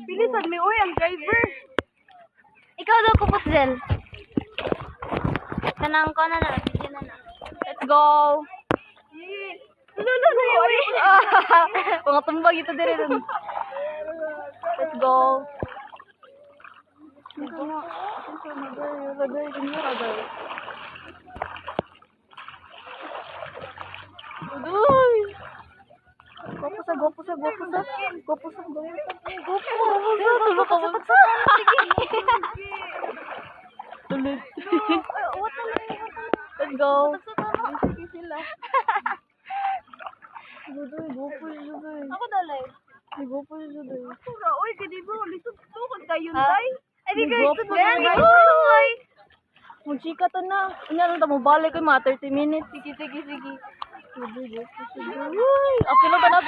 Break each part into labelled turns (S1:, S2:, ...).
S1: Bilisan mi, uy, ang driver.
S2: Ikaw daw kupot, Zel. Kanang ko na na. Sige na na. Let's go.
S1: Uy.
S2: Mga tumbag ito din rin. Let's go. Uy! Gopo sa. Tuloy. Let's go. Ako dalay.
S1: Uy, kadi mo, lisod to, kung kayo tay.
S2: Ay, di ka ito gano'n. Magchika to na. Ano lang mo balik ko mga 30 minutes. Sige. Uy, apilo ba na?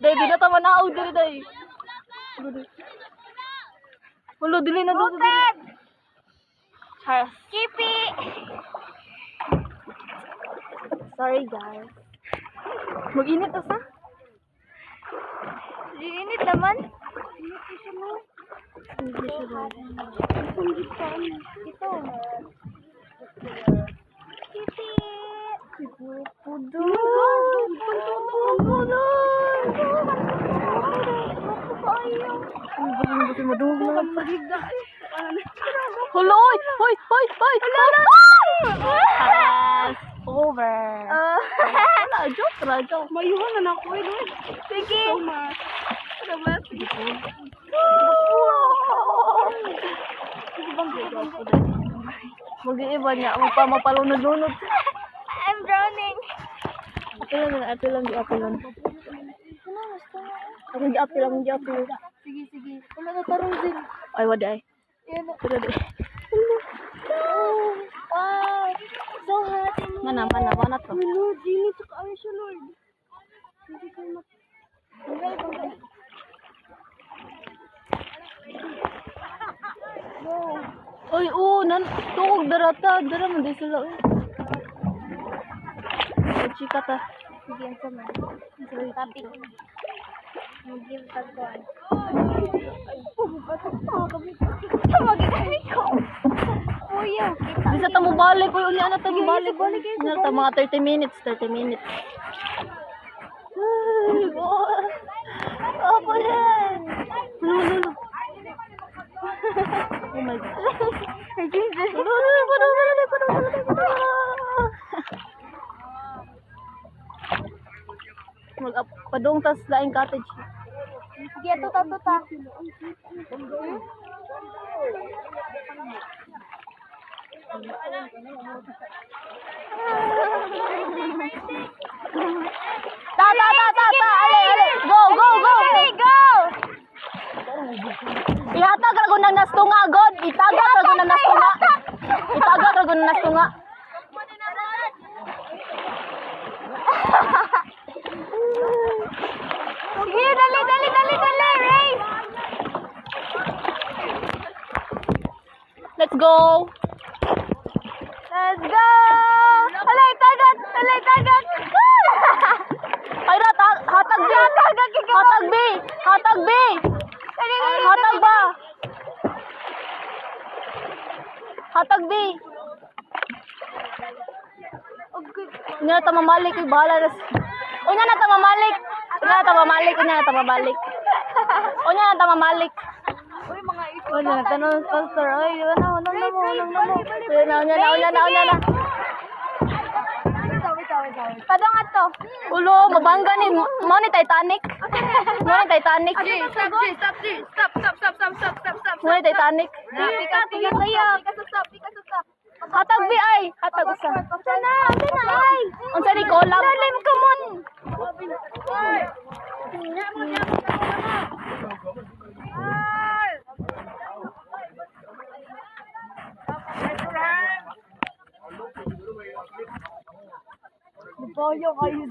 S2: Day, di na tama na ako dili, day. Wala, dili na doon.
S1: Kipi.
S2: Sorry, guys. Mag-init na sa?
S1: Init naman. Ito. Kipi.
S2: Huloy! Hoy! Over. Wala, joke.
S1: Mayuhan na ako, eh. Sige. So much. Salamat.
S2: Mag-iiba niya. Mapalunod-lunod.
S1: I'm drowning.
S2: Ate lang.
S1: Sige. Wala na tarong din.
S2: Ay, waday. Waday.
S1: Wow. So hot.
S2: Mana to.
S1: Lord, Jimmy, tsaka ay siya, Lord. Hindi ko Bangay.
S2: Oy, tukog dara man di sila. Chika ta.
S1: Sige, ang sama. Topic. Mag-give tagpuan. Mag-give ko. Kuya, kita.
S2: Di sa tamo balik ko unya na tagi balik. Nya ta mga 30 minutes.
S1: Opo yan.
S2: No. Oh my God.
S1: Jesus.
S2: Padung tas laing cottage.
S1: Sige, tuta.
S2: Ta. Ale. Go.
S1: Go!
S2: Ihatag ra gud nang nastunga god. Itagak ra gud nang nastunga.
S1: Sige, dali, race!
S2: Let's go.
S1: Alay, tagat!
S2: Ay hatag B. Hatag B. Unya na ta mamalik kay bahala na. Unya na ta mamalik.
S1: Uy, mga ito.
S2: Unya na tanon pastor. Ay, wala mo. Unya na.
S1: Padong ato.
S2: Ulo, mabangga ni mo ni Titanic.
S1: Stop.
S2: Mo ni Titanic.
S1: Stop.
S2: Hatag B ay. Hatag usa.
S1: Sana, ay.
S2: Unsa ni collab?
S1: Dalim, come on.
S2: Bayo kayo.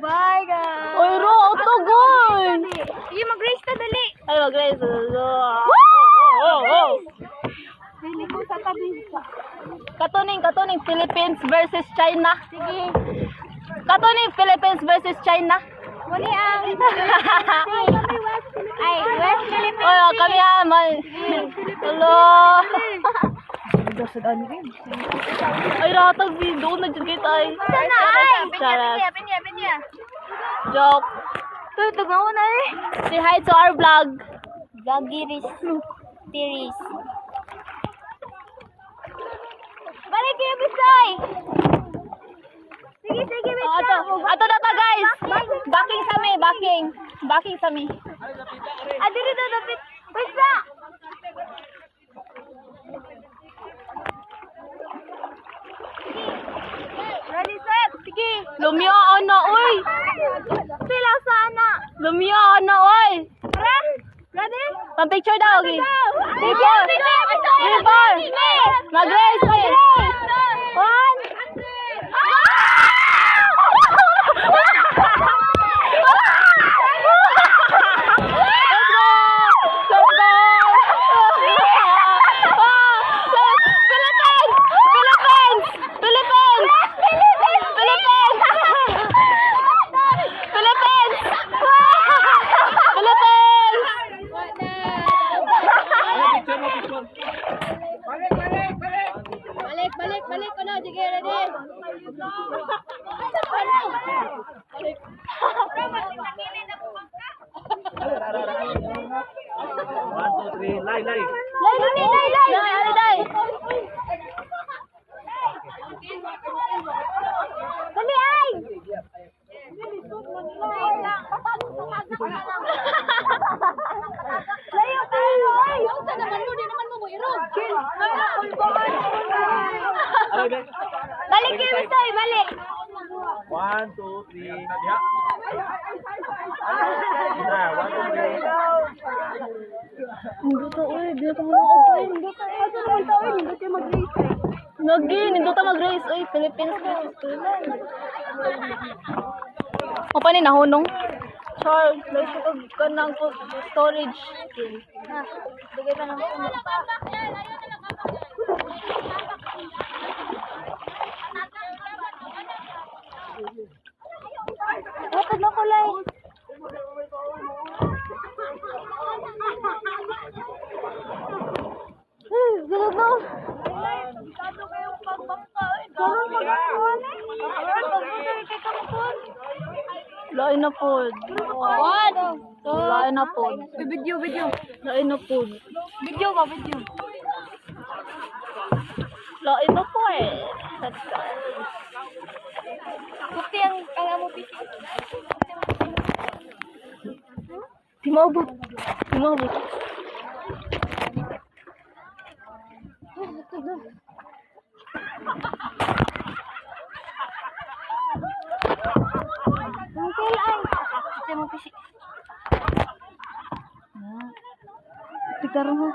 S1: Bye, guys.
S2: Oy, ro, autogon.
S1: Sige, mag-race ta, dali.
S2: Ay, mag-race.
S1: Dili ko sa tabi.
S2: Katuning Philippines versus China.
S1: Sige.
S2: Katuning Philippines versus China.
S1: Muli ang... Ay, West Philippines.
S2: Oh, kami Hello. Ay, ratag video na dyan kita ay.
S1: Sana ay.
S2: Charot.
S1: Pinya.
S2: Joke.
S1: Tutug mo na eh.
S2: Say hi to our vlog.
S1: Vlogiris. Tiris. Balik kayo, Bisoy. Sige, Bisoy.
S2: Ato na ta guys. Backing sa mi.
S1: Dito dapit. Basta. Ready, set. Sige.
S2: Lumiyaan na, oy.
S1: Sila sana.
S2: Lumiyaan na, oy.
S1: Ready?
S2: Pang-picture daw, okay?
S1: Picture.
S2: Before. Mag-race.
S1: One. Balik ko na. Sige, ready?
S3: One, two, three, lay.
S2: Lay.
S1: Dali, ay! Layo tayo, ay! Sa naman mo, di naman mo irog. Balik kayo, Bisoy, balik.
S3: One, two, three. One, two, three.
S2: Nindot ta mag-race. Oy, Philippines ko. O pa ni nahunong? Char, layo ka ng storage.
S1: Bigay pa ng Watad na kulay. Gulog na.
S2: Lain na pod. Lain na pod.
S1: Video.
S2: Lain na pod.
S1: Video ba, video?
S2: Lain na po eh.
S1: Bukti ang kala mo, Pisi.
S2: Timabot.
S1: Until ay. Bukti mo, Pisi.
S2: Tigaro mo.